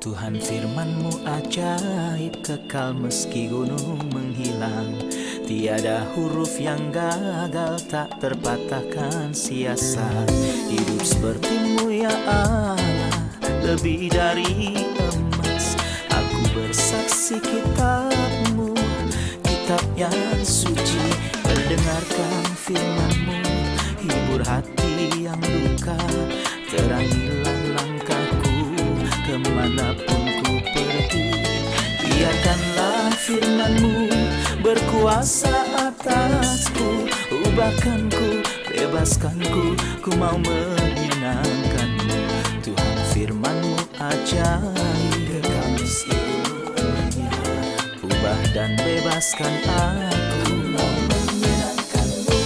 Tuhan firman-Mu ajaib, kekal meski gunung menghilang. Tiada huruf yang gagal, tak terpatahkan sia-sia. Hidup seperti-Mu ya Allah, lebih dari emas. Aku bersaksi kitab-Mu, kitab yang suci. Mendengarkan firman-Mu, hibur hati yang duka. Terangilah langkahku kemanapun ku pergi. Biarkanlah firman-Mu berkuasa atasku. Ubahkanku, bebaskanku, ku mau menyenangkan-Mu. Tuhan firman-Mu ajaib, kekal meski gunung. Ubah dan bebaskan aku, mau menyenangkan-Mu.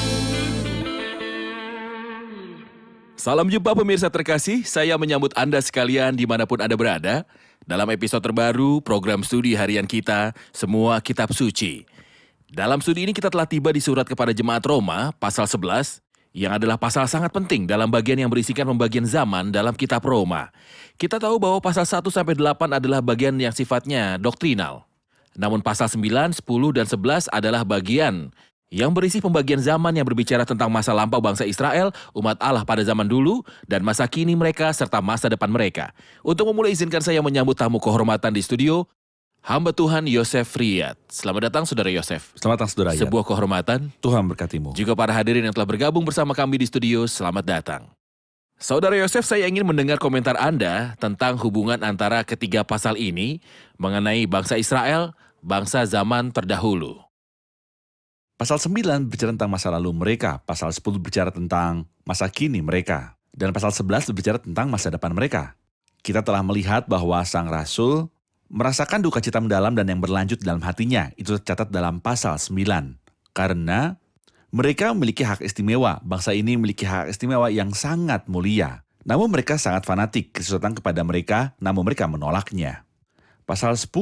Salam jumpa pemirsa terkasih, saya menyambut Anda sekalian dimanapun Anda berada dalam episode terbaru program studi harian kita, Semua Kitab Suci. Dalam studi ini kita telah tiba di surat kepada jemaat Roma, pasal 11, yang adalah pasal sangat penting dalam bagian yang berisikan pembagian zaman dalam kitab Roma. Kita tahu bahwa pasal 1-8 adalah bagian yang sifatnya doktrinal. Namun pasal 9, 10, dan 11 adalah bagian yang berisi pembagian zaman yang berbicara tentang masa lampau bangsa Israel, umat Allah pada zaman dulu, dan masa kini mereka serta masa depan mereka. Untuk memulai izinkan saya menyambut tamu kehormatan di studio, hamba Tuhan Yosef Riyad. Selamat datang Saudara Yosef. Selamat datang Saudara Riyad. Sebuah kehormatan. Tuhan berkatimu. Juga para hadirin yang telah bergabung bersama kami di studio, selamat datang. Saudara Yosef, saya ingin mendengar komentar Anda tentang hubungan antara ketiga pasal ini mengenai bangsa Israel, bangsa zaman terdahulu. Pasal 9 berbicara tentang masa lalu mereka, pasal 10 berbicara tentang masa kini mereka, dan pasal 11 berbicara tentang masa depan mereka. Kita telah melihat bahwa sang rasul merasakan duka cita mendalam dan yang berlanjut dalam hatinya, itu tercatat dalam pasal 9. Karena mereka memiliki hak istimewa, bangsa ini memiliki hak istimewa yang sangat mulia. Namun mereka sangat fanatik, Kristus datang kepada mereka, namun mereka menolaknya. Pasal 10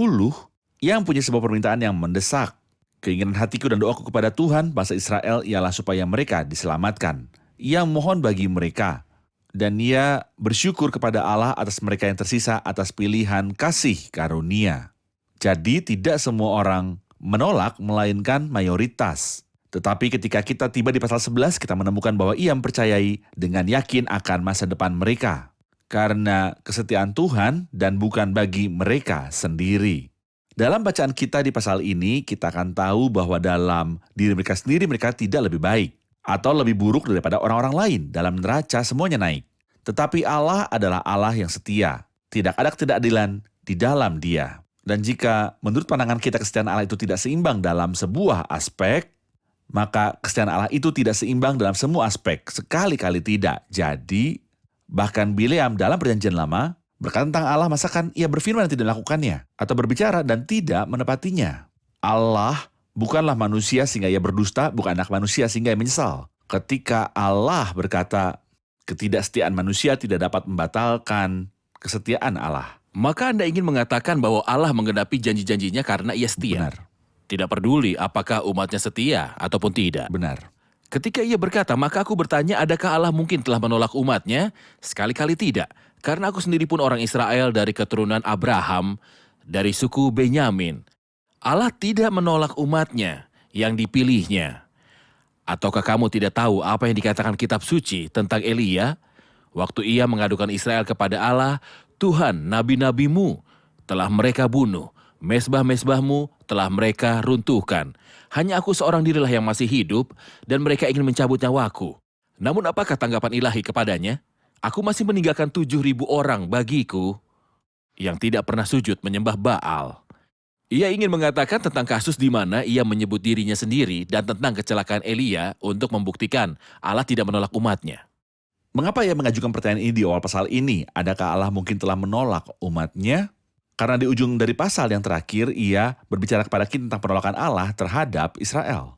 yang punya sebuah permintaan yang mendesak. Keinginan hatiku dan doaku kepada Tuhan, bangsa Israel, ialah supaya mereka diselamatkan. Ia mohon bagi mereka, dan ia bersyukur kepada Allah atas mereka yang tersisa atas pilihan kasih karunia. Jadi tidak semua orang menolak, melainkan mayoritas. Tetapi ketika kita tiba di pasal 11, kita menemukan bahwa ia mempercayai dengan yakin akan masa depan mereka. Karena kesetiaan Tuhan dan bukan bagi mereka sendiri. Dalam bacaan kita di pasal ini, kita akan tahu bahwa dalam diri mereka sendiri mereka tidak lebih baik atau lebih buruk daripada orang-orang lain. Dalam neraca semuanya naik. Tetapi Allah adalah Allah yang setia. Tidak ada ketidakadilan di dalam Dia. Dan jika menurut pandangan kita kesetiaan Allah itu tidak seimbang dalam sebuah aspek, maka kesetiaan Allah itu tidak seimbang dalam semua aspek. Sekali-kali tidak. Jadi, bahkan Bileam dalam perjanjian lama berkata tentang Allah, masakan ia berfirman dan tidak melakukannya, atau berbicara dan tidak menepatinya. Allah bukanlah manusia sehingga ia berdusta, bukan anak manusia sehingga ia menyesal. Ketika Allah berkata, ketidaksetiaan manusia tidak dapat membatalkan kesetiaan Allah. Maka Anda ingin mengatakan bahwa Allah menggenapi janji-janjinya karena ia setia. Benar. Tidak peduli apakah umatnya setia ataupun tidak. Benar. Ketika ia berkata, maka aku bertanya, adakah Allah mungkin telah menolak umatnya? Sekali-kali tidak. Karena aku sendiri pun orang Israel dari keturunan Abraham, dari suku Benyamin. Allah tidak menolak umatnya yang dipilihnya. Ataukah kamu tidak tahu apa yang dikatakan kitab suci tentang Elia? Waktu ia mengadukan Israel kepada Allah, Tuhan, nabi-nabimu telah mereka bunuh. Mesbah-mesbahmu telah mereka runtuhkan. Hanya aku seorang dirilah yang masih hidup dan mereka ingin mencabut nyawaku. Namun apakah tanggapan ilahi kepadanya? Aku masih meninggalkan 7.000 orang bagiku yang tidak pernah sujud menyembah Baal. Ia ingin mengatakan tentang kasus di mana ia menyebut dirinya sendiri dan tentang kecelakaan Elia untuk membuktikan Allah tidak menolak umatnya. Mengapa ia mengajukan pertanyaan ini di awal pasal ini? Adakah Allah mungkin telah menolak umatnya? Karena di ujung dari pasal yang terakhir, ia berbicara kepada kita tentang penolakan Allah terhadap Israel.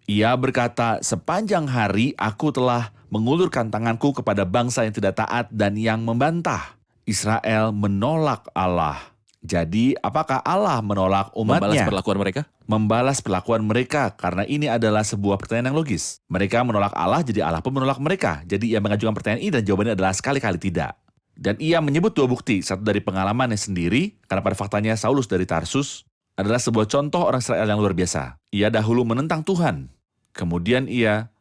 Ia berkata, sepanjang hari aku telah mengulurkan tanganku kepada bangsa yang tidak taat dan yang membantah. Israel menolak Allah. Jadi, apakah Allah menolak umatnya? Membalas perlakuan mereka? Membalas perlakuan mereka, karena ini adalah sebuah pertanyaan yang logis. Mereka menolak Allah, jadi Allah pun menolak mereka. Jadi ia mengajukan pertanyaan ini dan jawabannya adalah sekali-kali tidak. Dan ia menyebut dua bukti, satu dari pengalamannya sendiri, karena pada faktanya Saulus dari Tarsus adalah sebuah contoh orang Israel yang luar biasa. Ia dahulu menentang Tuhan, kemudian ia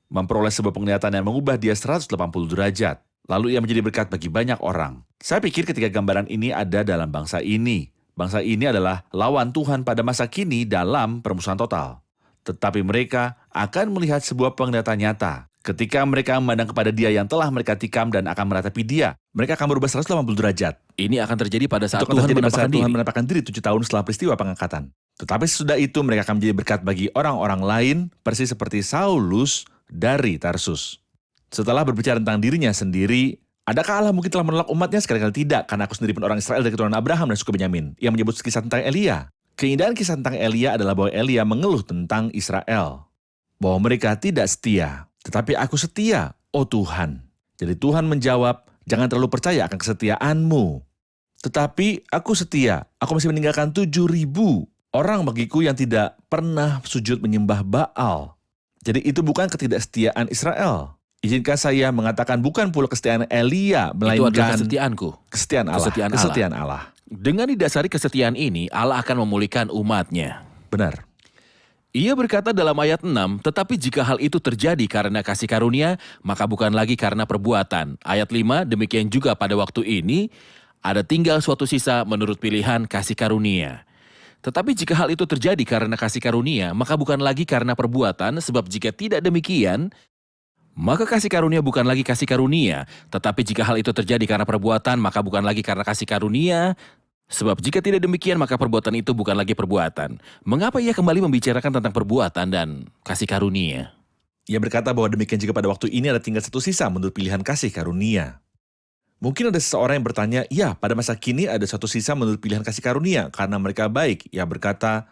memperoleh sebuah penglihatan yang mengubah dia 180 derajat. Lalu ia menjadi berkat bagi banyak orang. Saya pikir ketika gambaran ini ada dalam bangsa ini. Bangsa ini adalah lawan Tuhan pada masa kini dalam permusuhan total. Tetapi mereka akan melihat sebuah penglihatan nyata. Ketika mereka memandang kepada dia yang telah mereka tikam dan akan meratapi dia, mereka akan berubah 180 derajat. Ini akan terjadi pada saat Itu akan Tuhan terjadi pada menampakkan saat diri. Tuhan menampakkan diri 7 tahun setelah peristiwa pengangkatan. Tetapi sesudah itu mereka akan menjadi berkat bagi orang-orang lain, persis seperti Saulus dari Tarsus. Setelah berbicara tentang dirinya sendiri, adakah Allah mungkin telah menolak umatnya? Sekali-kali tidak, karena aku sendiri pun orang Israel dari keturunan Abraham dan suku Benyamin. Ia menyebut kisah tentang Elia. Keindahan kisah tentang Elia adalah bahwa Elia mengeluh tentang Israel, bahwa mereka tidak setia. Tetapi aku setia, oh Tuhan. Jadi Tuhan menjawab, jangan terlalu percaya akan kesetiaanmu. Tetapi aku setia, aku masih meninggalkan 7.000 orang bagiku yang tidak pernah sujud menyembah Baal. Jadi itu bukan ketidaksetiaan Israel. Izinkan saya mengatakan bukan pula kesetiaan Elia, Itu adalah melainkan kesetiaanku. kesetiaan Allah. Kesetiaan Allah. Dengan didasari kesetiaan ini, Allah akan memulihkan umatnya. Benar. Ia berkata dalam ayat 6, tetapi jika hal itu terjadi karena kasih karunia, maka bukan lagi karena perbuatan. Ayat 5, demikian juga pada waktu ini, ada tinggal suatu sisa menurut pilihan kasih karunia. Tetapi jika hal itu terjadi karena kasih karunia, maka bukan lagi karena perbuatan, sebab jika tidak demikian, maka kasih karunia bukan lagi kasih karunia. Tetapi jika hal itu terjadi karena perbuatan, maka bukan lagi karena kasih karunia, sebab jika tidak demikian, maka perbuatan itu bukan lagi perbuatan. Mengapa ia kembali membicarakan tentang perbuatan dan kasih karunia? Ia berkata bahwa demikian juga pada waktu ini ada tinggal satu sisa menurut pilihan kasih karunia. Mungkin ada seseorang yang bertanya, ya pada masa kini ada satu sisa menurut pilihan kasih karunia karena mereka baik. Ia berkata,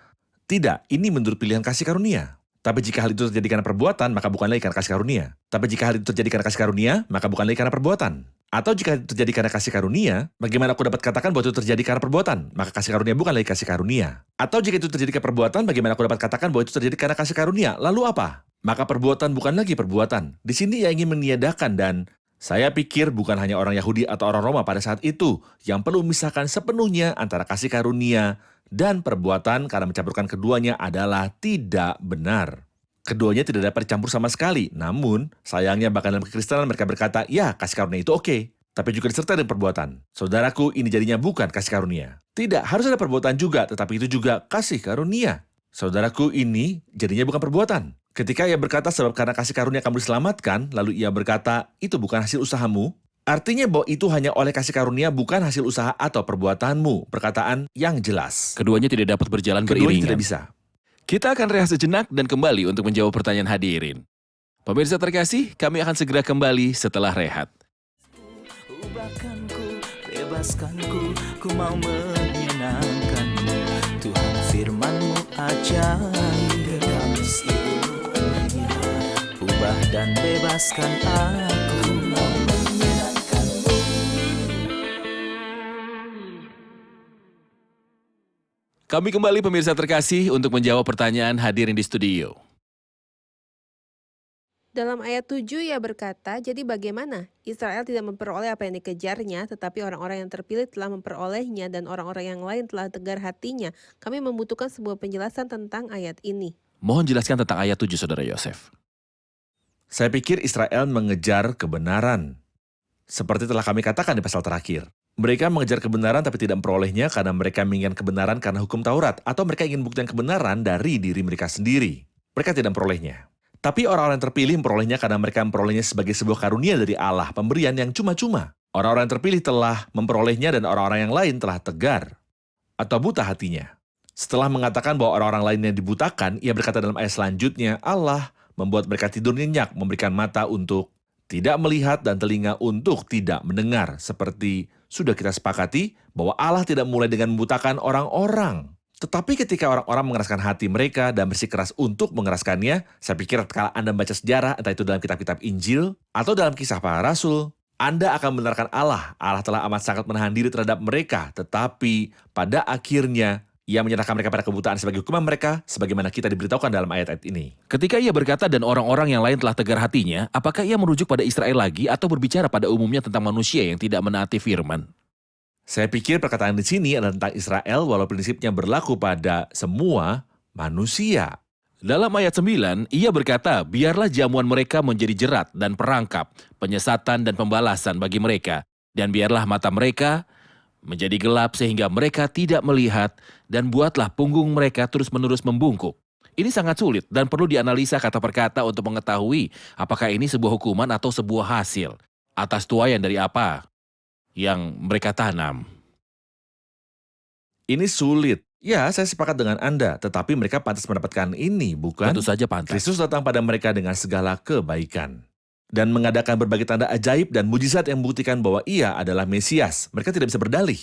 tidak, ini menurut pilihan kasih karunia. Tapi jika hal itu terjadi karena perbuatan, maka bukan lagi karena kasih karunia. Tapi jika hal itu terjadi karena kasih karunia, maka bukan lagi karena perbuatan. Atau jika itu terjadi karena kasih karunia, bagaimana aku dapat katakan bahwa itu terjadi karena perbuatan? Maka kasih karunia bukan lagi kasih karunia. Atau jika itu terjadi karena perbuatan, bagaimana aku dapat katakan bahwa itu terjadi karena kasih karunia? Lalu apa? Maka perbuatan bukan lagi perbuatan. Di sini ia ingin meniadakan dan saya pikir bukan hanya orang Yahudi atau orang Roma pada saat itu yang perlu memisahkan sepenuhnya antara kasih karunia dan perbuatan karena mencampurkan keduanya adalah tidak benar. Keduanya tidak dapat dicampur sama sekali. Namun, sayangnya bahkan dalam kekristenan mereka berkata, ya kasih karunia itu oke. Tapi juga disertai dengan perbuatan. Saudaraku, ini jadinya bukan kasih karunia. Tidak, harus ada perbuatan juga, tetapi itu juga kasih karunia. Saudaraku, ini jadinya bukan perbuatan. Ketika ia berkata sebab karena kasih karunia kamu diselamatkan, lalu ia berkata, itu bukan hasil usahamu. Artinya bahwa itu hanya oleh kasih karunia bukan hasil usaha atau perbuatanmu. Perkataan yang jelas. Keduanya tidak dapat berjalan Keduanya beriringan. tidak bisa. Kita akan rehat sejenak dan kembali untuk menjawab pertanyaan hadirin. Pemirsa terkasih, kami akan segera kembali setelah rehat. Ubahkanku, bebaskanku, ku mau menyenangkanmu. Tuhan firman-Mu ajaib, kekal meski dunia. Ubah dan bebaskan aku, mau menyenangkanmu. Kami kembali pemirsa terkasih untuk menjawab pertanyaan hadirin di studio. Dalam ayat 7 ia berkata, jadi bagaimana? Israel tidak memperoleh apa yang dikejarnya, tetapi orang-orang yang terpilih telah memperolehnya dan orang-orang yang lain telah tegar hatinya. Kami membutuhkan sebuah penjelasan tentang ayat ini. Mohon jelaskan tentang ayat 7, Saudara Yosef. Saya pikir Israel mengejar kebenaran. Seperti telah kami katakan di pasal terakhir. Mereka mengejar kebenaran tapi tidak memperolehnya karena mereka menginginkan kebenaran karena hukum Taurat. Atau mereka ingin buktian kebenaran dari diri mereka sendiri. Mereka tidak memperolehnya. Tapi orang-orang yang terpilih memperolehnya karena mereka memperolehnya sebagai sebuah karunia dari Allah. Pemberian yang cuma-cuma. Orang-orang yang terpilih telah memperolehnya dan orang-orang yang lain telah tegar. Atau buta hatinya. Setelah mengatakan bahwa orang-orang lain yang dibutakan, ia berkata dalam ayat selanjutnya, Allah membuat mereka tidur nyenyak, memberikan mata untuk tidak melihat dan telinga untuk tidak mendengar. Seperti sudah kita sepakati bahwa Allah tidak mulai dengan membutakan orang-orang. Tetapi ketika orang-orang mengeraskan hati mereka dan bersikeras untuk mengeraskannya, saya pikir kalau Anda membaca sejarah, entah itu dalam kitab-kitab Injil atau dalam kisah para rasul, Anda akan membenarkan Allah. Allah telah amat sangat menahan diri terhadap mereka, tetapi pada akhirnya Ia menyerahkan mereka pada kebutaan sebagai hukuman mereka, sebagaimana kita diberitahukan dalam ayat-ayat ini. Ketika ia berkata dan orang-orang yang lain telah tegar hatinya, apakah ia merujuk pada Israel lagi atau berbicara pada umumnya tentang manusia yang tidak menaati firman? Saya pikir perkataan di sini adalah tentang Israel, walau prinsipnya berlaku pada semua manusia. Dalam ayat 9, ia berkata, biarlah jamuan mereka menjadi jerat dan perangkap, penyesatan dan pembalasan bagi mereka, dan biarlah mata mereka menjadi gelap sehingga mereka tidak melihat, dan buatlah punggung mereka terus-menerus membungkuk. Ini sangat sulit dan perlu dianalisa kata per kata untuk mengetahui apakah ini sebuah hukuman atau sebuah hasil atas tuaian dari apa yang mereka tanam. Ini sulit. Ya, saya sepakat dengan Anda, tetapi mereka pantas mendapatkan ini, bukan? Tentu saja pantas. Kristus datang pada mereka dengan segala kebaikan dan mengadakan berbagai tanda ajaib dan mujizat yang membuktikan bahwa ia adalah Mesias. Mereka tidak bisa berdalih.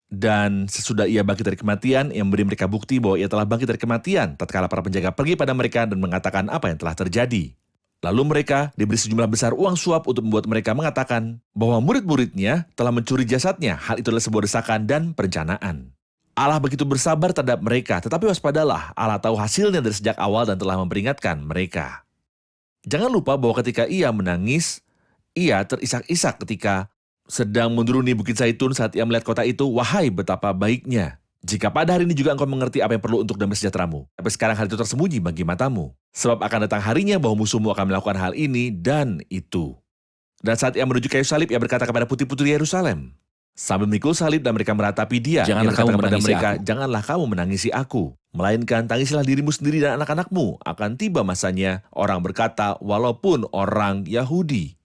Dan sesudah ia bangkit dari kematian, ia memberi mereka bukti bahwa ia telah bangkit dari kematian, tatkala para penjaga pergi pada mereka dan mengatakan apa yang telah terjadi. Lalu mereka diberi sejumlah besar uang suap untuk membuat mereka mengatakan bahwa murid-muridnya telah mencuri jasadnya. Hal itu adalah sebuah desakan dan perencanaan. Allah begitu bersabar terhadap mereka, tetapi waspadalah, Allah tahu hasilnya dari sejak awal dan telah memperingatkan mereka. Jangan lupa bahwa ketika ia menangis, ia terisak-isak ketika sedang menuruni Bukit Zaitun saat ia melihat kota itu. Wahai betapa baiknya jika pada hari ini juga engkau mengerti apa yang perlu untuk damai sejahteramu. Tapi sekarang hal itu tersembunyi bagi matamu. Sebab akan datang harinya bahwa musuhmu akan melakukan hal ini dan itu. Dan saat ia menuju kayu salib, ia berkata kepada putri-putri Yerusalem, sambil memikul salib dan mereka meratapi dia, Janganlah ia berkata kamu kepada menangisi mereka, aku. janganlah kamu menangisi aku, melainkan tangisilah dirimu sendiri dan anak-anakmu. Akan tiba masanya orang berkata, walaupun orang Yahudi.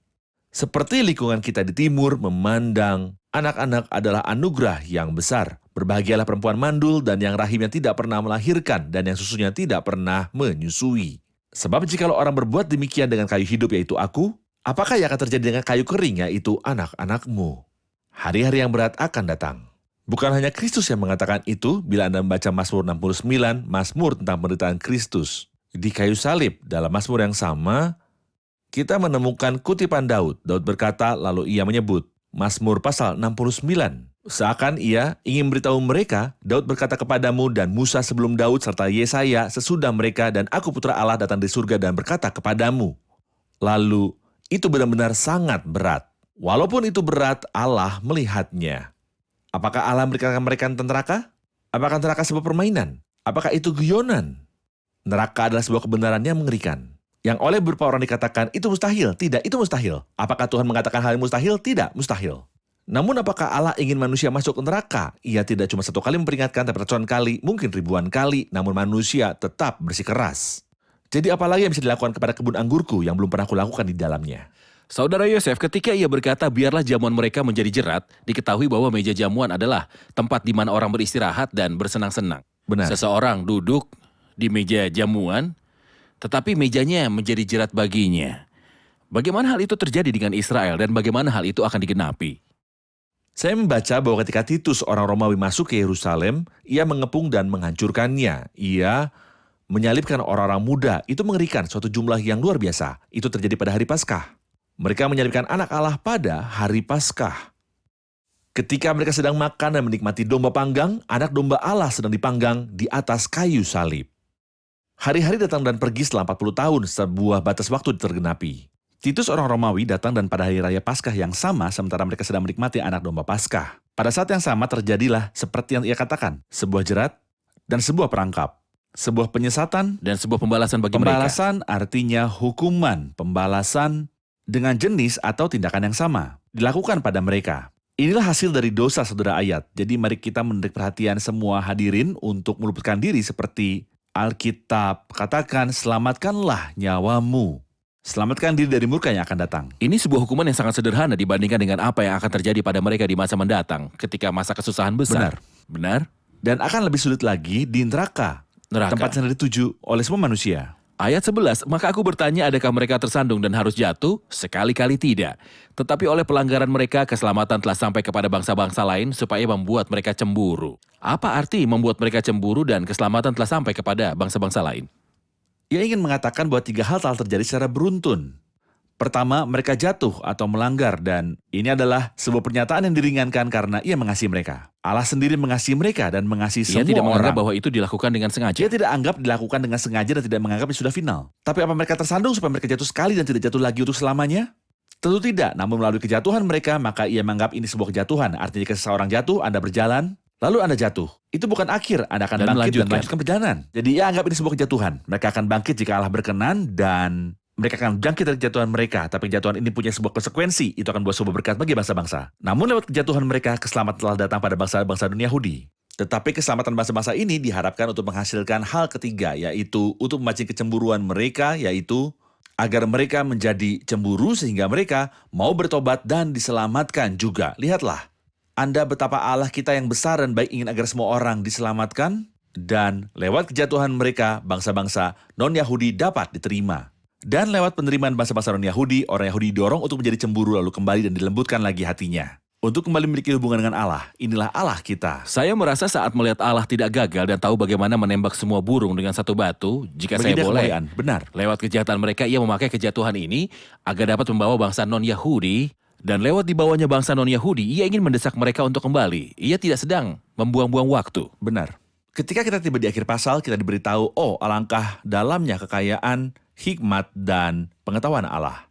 Seperti lingkungan kita di timur memandang anak-anak adalah anugerah yang besar. Berbahagialah perempuan mandul dan yang rahimnya tidak pernah melahirkan dan yang susunya tidak pernah menyusui. Sebab jikalau orang berbuat demikian dengan kayu hidup yaitu aku, apakah yang akan terjadi dengan kayu kering yaitu anak-anakmu? Hari-hari yang berat akan datang. Bukan hanya Kristus yang mengatakan itu, bila Anda membaca Mazmur 69, Mazmur tentang penderitaan Kristus. Di kayu salib, dalam Mazmur yang sama, kita menemukan kutipan Daud. Daud berkata, lalu ia menyebut, Mazmur pasal 69. Seakan ia ingin memberitahu mereka, Daud berkata kepadamu dan Musa sebelum Daud serta Yesaya sesudah mereka dan aku putra Allah datang dari surga dan berkata kepadamu. Lalu, itu benar-benar sangat berat. Walaupun itu berat, Allah melihatnya. Apakah Allah memberikan mereka neraka? Apakah neraka sebuah permainan? Apakah itu guyonan? Neraka adalah sebuah kebenaran yang mengerikan. Yang oleh beberapa orang dikatakan, itu mustahil. Tidak, itu mustahil. Apakah Tuhan mengatakan hal yang mustahil? Tidak, mustahil. Namun apakah Allah ingin manusia masuk ke neraka? Ia tidak cuma satu kali memperingatkan, tapi ratusan kali, mungkin ribuan kali, namun manusia tetap bersikeras. Jadi apalagi yang bisa dilakukan kepada kebun anggurku yang belum pernah kulakukan di dalamnya? Saudara Yosef, ketika ia berkata biarlah jamuan mereka menjadi jerat, diketahui bahwa meja jamuan adalah tempat di mana orang beristirahat dan bersenang-senang. Benar. Seseorang duduk di meja jamuan, tetapi mejanya menjadi jerat baginya. Bagaimana hal itu terjadi dengan Israel dan bagaimana hal itu akan digenapi? Saya membaca bahwa ketika Titus orang Romawi masuk ke Yerusalem, ia mengepung dan menghancurkannya. Ia menyalibkan orang-orang muda. Itu mengerikan, suatu jumlah yang luar biasa. Itu terjadi pada hari Paskah. Mereka menyalibkan anak Allah pada hari Paskah. Ketika mereka sedang makan dan menikmati domba panggang, anak domba Allah sedang dipanggang di atas kayu salib. Hari-hari datang dan pergi setelah 40 tahun, sebuah batas waktu tergenapi. Titus orang Romawi datang dan pada hari raya Paskah yang sama sementara mereka sedang menikmati anak domba Paskah. Pada saat yang sama terjadilah seperti yang ia katakan, sebuah jerat dan sebuah perangkap. Sebuah penyesatan Dan sebuah pembalasan bagi mereka. Pembalasan artinya hukuman, pembalasan dengan jenis atau tindakan yang sama dilakukan pada mereka. Inilah hasil dari dosa saudara ayat. Jadi mari kita menarik perhatian semua hadirin untuk meluputkan diri seperti Alkitab katakan, selamatkanlah nyawamu. Selamatkan diri dari murka yang akan datang. Ini sebuah hukuman yang sangat sederhana dibandingkan dengan apa yang akan terjadi pada mereka di masa mendatang ketika masa kesusahan besar. Benar? Dan akan lebih sulit lagi di neraka. Tempat yang dituju oleh semua manusia. Ayat 11, maka aku bertanya adakah mereka tersandung dan harus jatuh? Sekali-kali tidak. Tetapi oleh pelanggaran mereka, keselamatan telah sampai kepada bangsa-bangsa lain supaya membuat mereka cemburu. Apa arti membuat mereka cemburu dan keselamatan telah sampai kepada bangsa-bangsa lain? Ia ingin mengatakan bahwa 3 hal telah terjadi secara beruntun. Pertama, mereka jatuh atau melanggar dan ini adalah sebuah pernyataan yang diringankan karena ia mengasihi mereka. Allah sendiri mengasihi mereka dan mengasihi Ia semua tidak menganggap orang. bahwa itu dilakukan dengan sengaja. Dia tidak anggap dilakukan dengan sengaja dan tidak menganggap itu sudah final. Tapi apa mereka tersandung supaya mereka jatuh sekali dan tidak jatuh lagi untuk selamanya? Tentu tidak, namun melalui kejatuhan mereka, maka ia menganggap ini sebuah kejatuhan. Artinya jika seseorang jatuh, Anda berjalan, lalu Anda jatuh. Itu bukan akhir, Anda akan Dan bangkit dan melanjutkan. melanjutkan perjalanan. Jadi ia anggap ini sebuah kejatuhan. Mereka akan bangkit jika Allah berkenan dan mereka akan bangkit dari kejatuhan mereka. Tapi kejatuhan ini punya sebuah konsekuensi. Itu akan buat sebuah berkat bagi bangsa-bangsa. Namun lewat kejatuhan mereka, keselamatan telah datang pada bangsa-bangsa dunia Yahudi. Tetapi keselamatan bangsa-bangsa ini diharapkan untuk menghasilkan hal ketiga, yaitu untuk memancing kecemburuan mereka, yaitu agar mereka menjadi cemburu sehingga mereka mau bertobat dan diselamatkan juga. Lihatlah, Anda betapa Allah kita yang besar dan baik ingin agar semua orang diselamatkan, dan lewat kejatuhan mereka, bangsa-bangsa non-Yahudi dapat diterima. Dan lewat penerimaan bangsa-bangsa non-Yahudi, orang Yahudi didorong untuk menjadi cemburu lalu kembali dan dilembutkan lagi hatinya. Untuk kembali memiliki hubungan dengan Allah, inilah Allah kita. Saya merasa saat melihat Allah tidak gagal dan tahu bagaimana menembak semua burung dengan satu batu, jika saya Bagi dia boleh, kemuliaan, benar. lewat kejahatan mereka ia memakai kejatuhan ini agar dapat membawa bangsa non-Yahudi, dan lewat dibawanya bangsa non-Yahudi, ia ingin mendesak mereka untuk kembali. Ia tidak sedang membuang-buang waktu. Benar. Ketika kita tiba di akhir pasal, kita diberitahu, oh alangkah dalamnya kekayaan, hikmat, dan pengetahuan Allah.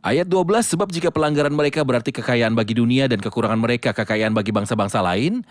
Ayat 12, sebab jika pelanggaran mereka berarti kekayaan bagi dunia dan kekurangan mereka kekayaan bagi bangsa-bangsa lain,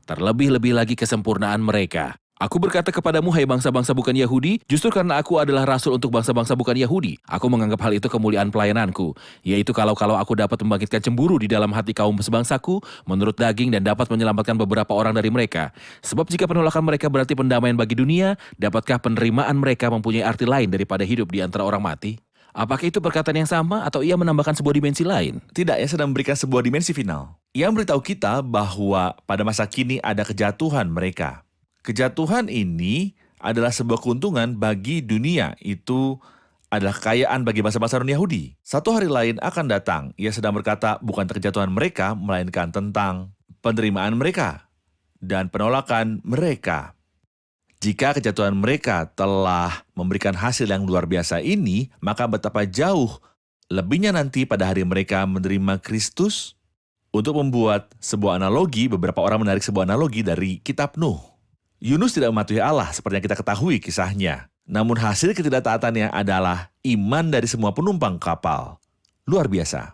terlebih-lebih lagi kesempurnaan mereka. Aku berkata kepadamu, hai bangsa-bangsa bukan Yahudi, justru karena aku adalah rasul untuk bangsa-bangsa bukan Yahudi. Aku menganggap hal itu kemuliaan pelayananku, yaitu kalau aku dapat membangkitkan cemburu di dalam hati kaum sebangsaku, menurut daging dan dapat menyelamatkan beberapa orang dari mereka. Sebab jika penolakan mereka berarti pendamaian bagi dunia, dapatkah penerimaan mereka mempunyai arti lain daripada hidup di antara orang mati? Apakah itu perkataan yang sama atau ia menambahkan sebuah dimensi lain? Tidak, ia sedang memberikan sebuah dimensi final. Ia memberitahu kita bahwa pada masa kini ada kejatuhan mereka. Kejatuhan ini adalah sebuah keuntungan bagi dunia. Itu adalah kekayaan bagi bangsa-bangsa non-Yahudi. Satu hari lain akan datang. Ia sedang berkata bukan tentang kejatuhan mereka, melainkan tentang penerimaan mereka dan penolakan mereka. Jika kejatuhan mereka telah memberikan hasil yang luar biasa ini, maka betapa jauh lebihnya nanti pada hari mereka menerima Kristus. Untuk membuat sebuah analogi, beberapa orang menarik sebuah analogi dari kitab Nuh. Yunus tidak mematuhi Allah seperti yang kita ketahui kisahnya. Namun hasil ketidaktaatannya adalah iman dari semua penumpang kapal. Luar biasa.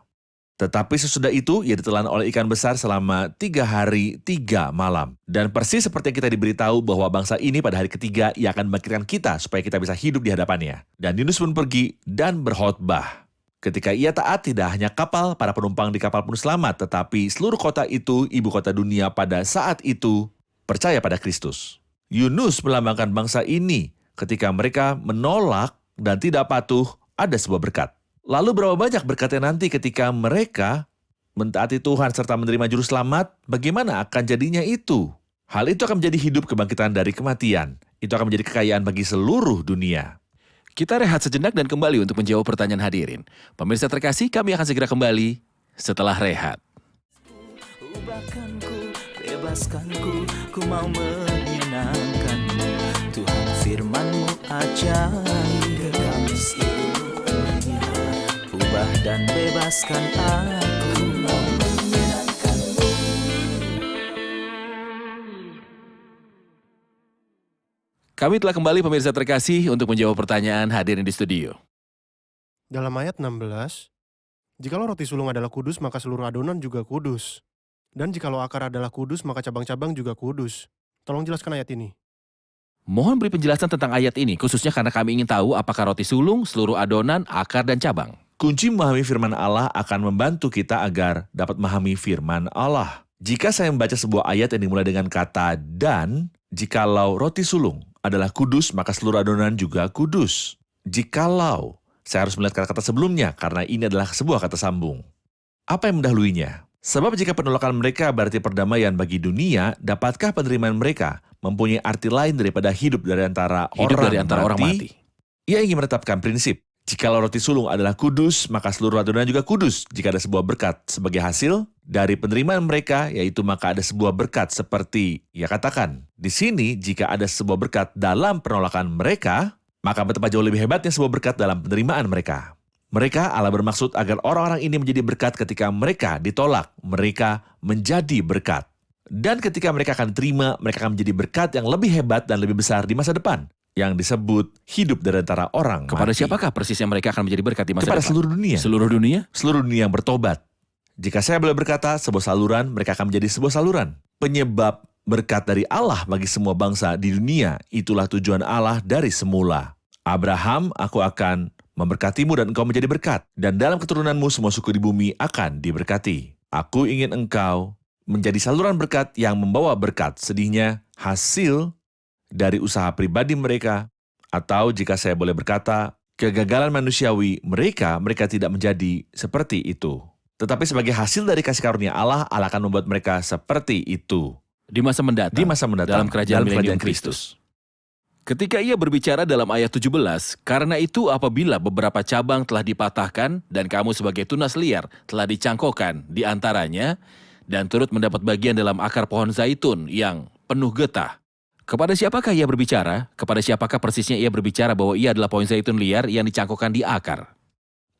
Tetapi sesudah itu, ia ditelan oleh ikan besar selama 3 hari 3 malam. Dan persis seperti yang kita diberitahu bahwa bangsa ini pada hari ketiga, ia akan membangkitkan kita supaya kita bisa hidup di hadapannya. Dan Yunus pun pergi dan berkhotbah. Ketika ia taat, tidak hanya kapal, para penumpang di kapal pun selamat, tetapi seluruh kota itu, ibu kota dunia pada saat itu, percaya pada Kristus. Yunus melambangkan bangsa ini ketika mereka menolak dan tidak patuh, ada sebuah berkat. Lalu berapa banyak berkatnya nanti ketika mereka mentaati Tuhan serta menerima juru selamat, bagaimana akan jadinya itu? Hal itu akan menjadi hidup kebangkitan dari kematian. Itu akan menjadi kekayaan bagi seluruh dunia. Kita rehat sejenak dan kembali untuk menjawab pertanyaan hadirin. Pemirsa terkasih, kami akan segera kembali setelah rehat. Ubahkanku, bebaskanku, ku mau menyenangkanmu. Tuhan firman-Mu ajaib, kekal seluruhnya. Ubah dan bebaskan aku, mau menyenangkanmu. Kami telah kembali pemirsa terkasih untuk menjawab pertanyaan hadirin di studio. Dalam ayat 16, jikalau roti sulung adalah kudus, maka seluruh adonan juga kudus. Dan jikalau akar adalah kudus, maka cabang-cabang juga kudus. Tolong jelaskan ayat ini. Mohon beri penjelasan tentang ayat ini, khususnya karena kami ingin tahu apakah roti sulung, seluruh adonan, akar, dan cabang. Kunci memahami firman Allah akan membantu kita agar dapat memahami firman Allah. Jika saya membaca sebuah ayat yang dimulai dengan kata dan, jikalau roti sulung adalah kudus, maka seluruh adonan juga kudus. Jikalau, saya harus melihat kata-kata sebelumnya karena ini adalah sebuah kata sambung. Apa yang mendahuluinya? Sebab jika penolakan mereka berarti perdamaian bagi dunia, dapatkah penerimaan mereka mempunyai arti lain daripada hidup dari antara orang mati? Ia ingin menetapkan prinsip. Jikalau roti sulung adalah kudus, maka seluruh adonan juga kudus. Jika ada sebuah berkat sebagai hasil dari penerimaan mereka, yaitu maka ada sebuah berkat seperti ia katakan. Di sini, jika ada sebuah berkat dalam penolakan mereka, maka betapa jauh lebih hebatnya sebuah berkat dalam penerimaan mereka. Mereka, Allah bermaksud agar orang-orang ini menjadi berkat ketika mereka ditolak. Mereka menjadi berkat. Dan ketika mereka akan terima, mereka akan menjadi berkat yang lebih hebat dan lebih besar di masa depan. Yang disebut hidup dari antara orang Kepada mati. siapakah persisnya mereka akan menjadi berkat di masa Kepada depan? seluruh dunia. Seluruh dunia? Seluruh dunia yang bertobat. Jika saya boleh berkata sebuah saluran, mereka akan menjadi sebuah saluran. Penyebab berkat dari Allah bagi semua bangsa di dunia, itulah tujuan Allah dari semula. Abraham, aku akan memberkatimu dan engkau menjadi berkat. Dan dalam keturunanmu semua suku di bumi akan diberkati. Aku ingin engkau menjadi saluran berkat yang membawa berkat. Sedihnya hasil dari usaha pribadi mereka, atau jika saya boleh berkata, kegagalan manusiawi mereka tidak menjadi seperti itu. Tetapi sebagai hasil dari kasih karunia Allah, Allah akan membuat mereka seperti itu. Di masa mendatang. Di masa mendatang, Dalam kerajaan milenium Kristus. Ketika ia berbicara dalam ayat 17, karena itu apabila beberapa cabang telah dipatahkan dan kamu sebagai tunas liar telah dicangkokkan di antaranya dan turut mendapat bagian dalam akar pohon zaitun yang penuh getah. Kepada siapakah ia berbicara? Kepada siapakah persisnya ia berbicara bahwa ia adalah pohon zaitun liar yang dicangkokkan di akar?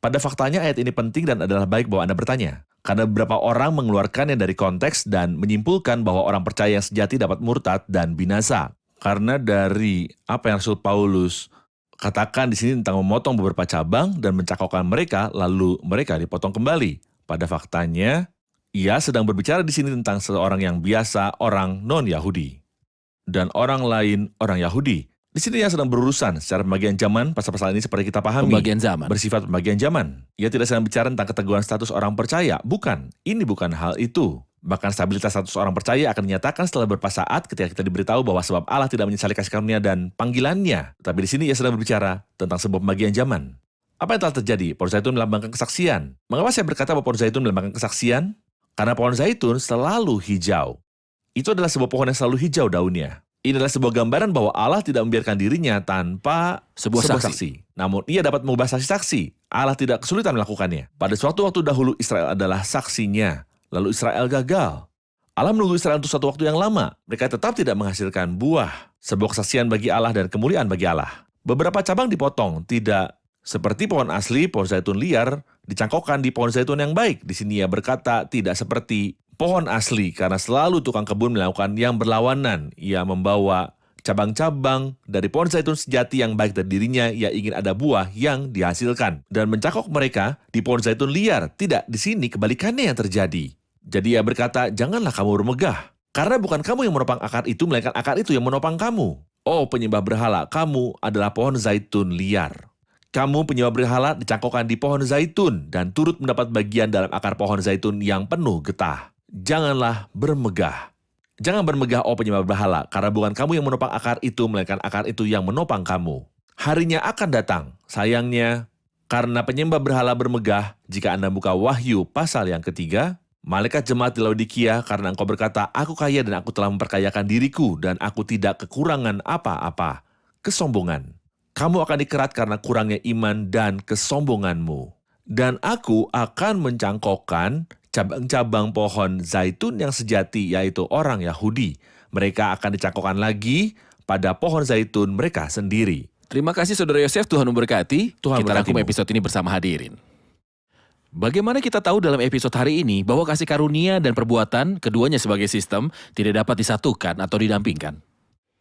Pada faktanya ayat ini penting dan adalah baik bahwa Anda bertanya. Karena beberapa orang mengeluarkannya dari konteks dan menyimpulkan bahwa orang percaya yang sejati dapat murtad dan binasa. Karena dari apa yang Rasul Paulus katakan di sini tentang memotong beberapa cabang dan mencakokkan mereka, lalu mereka dipotong kembali. Pada faktanya, ia sedang berbicara di sini tentang seorang yang biasa, orang non-Yahudi. Dan orang lain, orang Yahudi. Di sini ia sedang berurusan secara pembagian zaman, pasal-pasal ini seperti kita pahami. Pembagian zaman. Bersifat pembagian zaman. Ia tidak sedang bicara tentang keteguhan status orang percaya. Bukan, ini bukan hal itu. Bahkan stabilitas status orang percaya akan dinyatakan setelah beberapa saat ketika kita diberitahu bahwa sebab Allah tidak menyesali kasih karunia dan panggilannya. Tetapi di sini ia sedang berbicara tentang sebuah pembagian zaman. Apa yang telah terjadi? Pohon zaitun melambangkan kesaksian. Mengapa saya berkata bahwa pohon zaitun melambangkan kesaksian? Karena pohon zaitun selalu hijau. Itu adalah sebuah pohon yang selalu hijau daunnya. Ini adalah sebuah gambaran bahwa Allah tidak membiarkan dirinya tanpa Sebuah saksi. Namun ia dapat mengubah saksi-saksi. Allah tidak kesulitan melakukannya. Pada suatu waktu dahulu Israel adalah saksinya. Lalu Israel gagal. Allah menunggu Israel untuk suatu waktu yang lama. Mereka tetap tidak menghasilkan buah. Sebuah kesaksian bagi Allah dan kemuliaan bagi Allah. Beberapa cabang dipotong, tidak seperti pohon asli, pohon zaitun liar, dicangkokkan di pohon zaitun yang baik. Di sini ia berkata tidak seperti pohon asli, karena selalu tukang kebun melakukan yang berlawanan. Ia membawa cabang-cabang dari pohon zaitun sejati yang baik dari dirinya, ia ingin ada buah yang dihasilkan. Dan mencangkok mereka di pohon zaitun liar. Tidak, di sini kebalikannya yang terjadi. Jadi ia berkata, janganlah kamu bermegah. Karena bukan kamu yang menopang akar itu, melainkan akar itu yang menopang kamu. Oh penyembah berhala, kamu adalah pohon zaitun liar. Kamu penyembah berhala dicangkokkan di pohon zaitun dan turut mendapat bagian dalam akar pohon zaitun yang penuh getah. Janganlah bermegah. Jangan bermegah, oh penyembah berhala, karena bukan kamu yang menopang akar itu, melainkan akar itu yang menopang kamu. Harinya akan datang, sayangnya, karena penyembah berhala bermegah, jika Anda buka Wahyu pasal yang ketiga, malaikat jemaat di Laodikia, karena engkau berkata, aku kaya dan aku telah memperkayakan diriku, dan aku tidak kekurangan apa-apa. Kesombongan. Kamu akan dikerat karena kurangnya iman dan kesombonganmu. Dan aku akan mencangkokkan cabang-cabang pohon zaitun yang sejati, yaitu orang Yahudi. Mereka akan dicangkokkan lagi pada pohon zaitun mereka sendiri. Terima kasih Saudara Yosef, Tuhan memberkati. Tuhan Kita rangkum memberkatimu. episode ini bersama hadirin. Bagaimana kita tahu dalam episode hari ini bahwa kasih karunia dan perbuatan, keduanya sebagai sistem, tidak dapat disatukan atau didampingkan?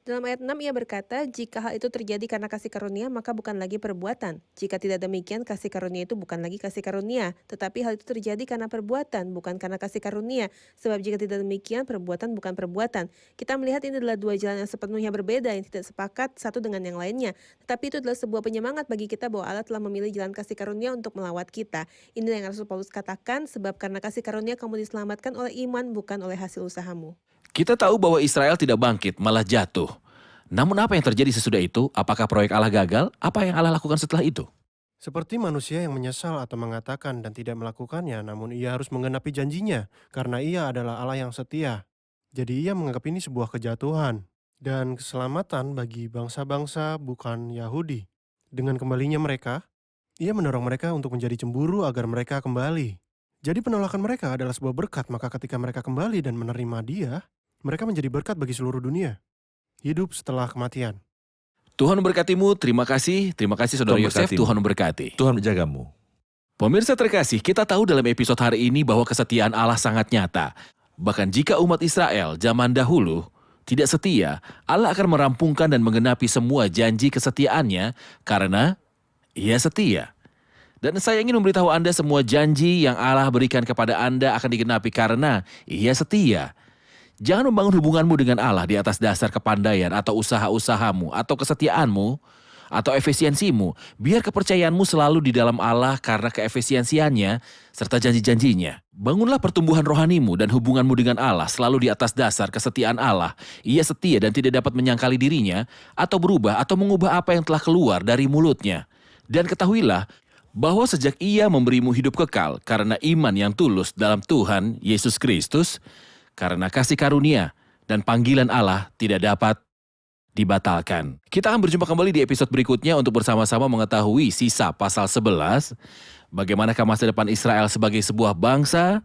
Dalam ayat 6 ia berkata, jika hal itu terjadi karena kasih karunia, maka bukan lagi perbuatan. Jika tidak demikian, kasih karunia itu bukan lagi kasih karunia. Tetapi hal itu terjadi karena perbuatan, bukan karena kasih karunia. Sebab jika tidak demikian, perbuatan bukan perbuatan. Kita melihat ini adalah dua jalan yang sepenuhnya berbeda, yang tidak sepakat satu dengan yang lainnya. Tetapi itu adalah sebuah penyemangat bagi kita bahwa Allah telah memilih jalan kasih karunia untuk melawat kita. Inilah yang Rasul Paulus katakan, sebab karena kasih karunia kamu diselamatkan oleh iman, bukan oleh hasil usahamu. Kita tahu bahwa Israel tidak bangkit, malah jatuh. Namun apa yang terjadi sesudah itu? Apakah proyek Allah gagal? Apa yang Allah lakukan setelah itu? Seperti manusia yang menyesal atau mengatakan dan tidak melakukannya, namun ia harus menggenapi janjinya, karena ia adalah Allah yang setia. Jadi ia menganggap ini sebuah kejatuhan dan keselamatan bagi bangsa-bangsa bukan Yahudi. Dengan kembalinya mereka, ia mendorong mereka untuk menjadi cemburu agar mereka kembali. Jadi penolakan mereka adalah sebuah berkat, maka ketika mereka kembali dan menerima dia, mereka menjadi berkat bagi seluruh dunia. Hidup setelah kematian. Tuhan memberkatimu, terima kasih Saudara Tuhan Yosef, memberkatimu. Tuhan memberkati. Tuhan menjagamu. Pemirsa terkasih, kita tahu dalam episode hari ini bahwa kesetiaan Allah sangat nyata. Bahkan jika umat Israel zaman dahulu tidak setia, Allah akan merampungkan dan menggenapi semua janji kesetiaannya karena Ia setia. Dan saya ingin memberitahu Anda semua janji yang Allah berikan kepada Anda akan digenapi karena Ia setia. Jangan membangun hubunganmu dengan Allah di atas dasar kepandaian atau usaha-usahamu atau kesetiaanmu atau efisiensimu. Biar kepercayaanmu selalu di dalam Allah karena keefisiensiannya serta janji-janjinya. Bangunlah pertumbuhan rohanimu dan hubunganmu dengan Allah selalu di atas dasar kesetiaan Allah. Ia setia dan tidak dapat menyangkali dirinya atau berubah atau mengubah apa yang telah keluar dari mulutnya. Dan ketahuilah bahwa sejak Ia memberimu hidup kekal karena iman yang tulus dalam Tuhan Yesus Kristus, karena kasih karunia dan panggilan Allah tidak dapat dibatalkan. Kita akan berjumpa kembali di episode berikutnya untuk bersama-sama mengetahui sisa pasal 11, bagaimanakah masa depan Israel sebagai sebuah bangsa,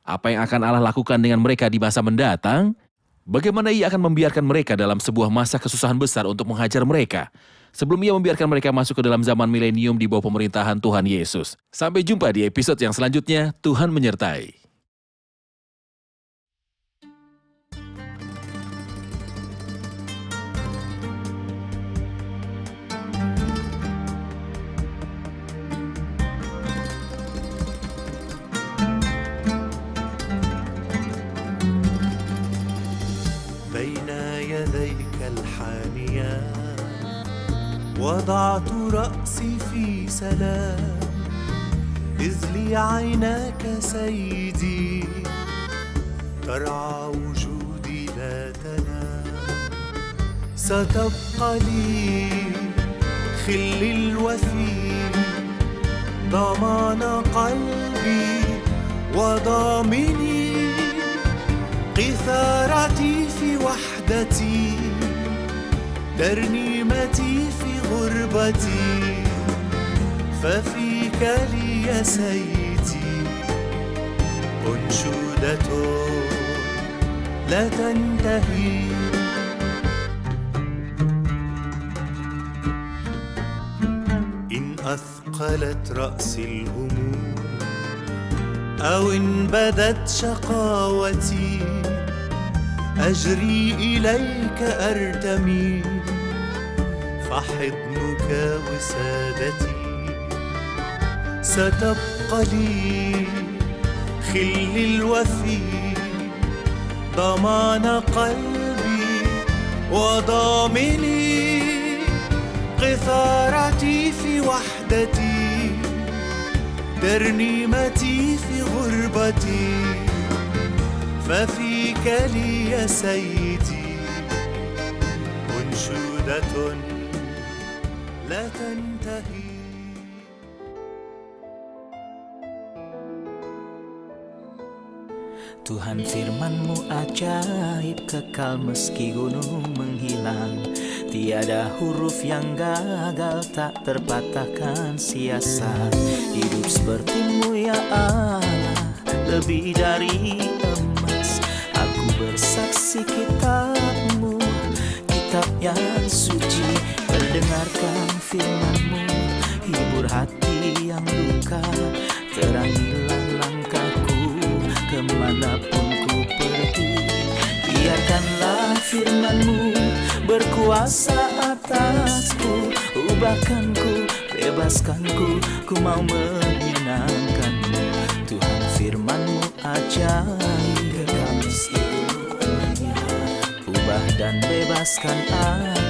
apa yang akan Allah lakukan dengan mereka di masa mendatang, bagaimana Ia akan membiarkan mereka dalam sebuah masa kesusahan besar untuk menghajar mereka, sebelum Ia membiarkan mereka masuk ke dalam zaman milenium di bawah pemerintahan Tuhan Yesus. Sampai jumpa di episode yang selanjutnya. Tuhan menyertai. بين يديك الحانية وضعت رأسي في سلام، إذ لي عيناك سيدي ترعى وجودي لا تنام. ستبقى لي خلي الوفي ضمان قلبي وضامني، قيثارتي في وحدتي، ترنيمتي في غربتي، ففيك لي يا سيدي أنشودة لا تنتهي. إن أثقلت رأسي الهموم أو إن بدت شقاوتي، أجري إليك أرتمي، فحضنك وسادتي. ستبقى لي خل الوفي ضمان قلبي وضامني، قيثارتي في وحدتي، ترنيمتي في غربتي، ففيك لي يا سيدي أنشودة لا تنتهي. Tuhan firman-Mu ajaib, kekal meski gunung menghilang. Tiada huruf yang gagal, tak terpatahkan siasat. Hidup seperti-Mu ya Allah, lebih dari emas. Aku bersaksi kitab-Mu, kitab yang suci. Mendengarkan firman-Mu, hibur hati yang luka. Terangilah langkahku kemanapun ku pergi. Biarkanlah firman-Mu berkuasa atasku. Ubahkanku, bebaskanku, ku mau menyenangkan-Mu. Tuhan firman-Mu ajaib, kekal meski ubah dan bebaskan aku.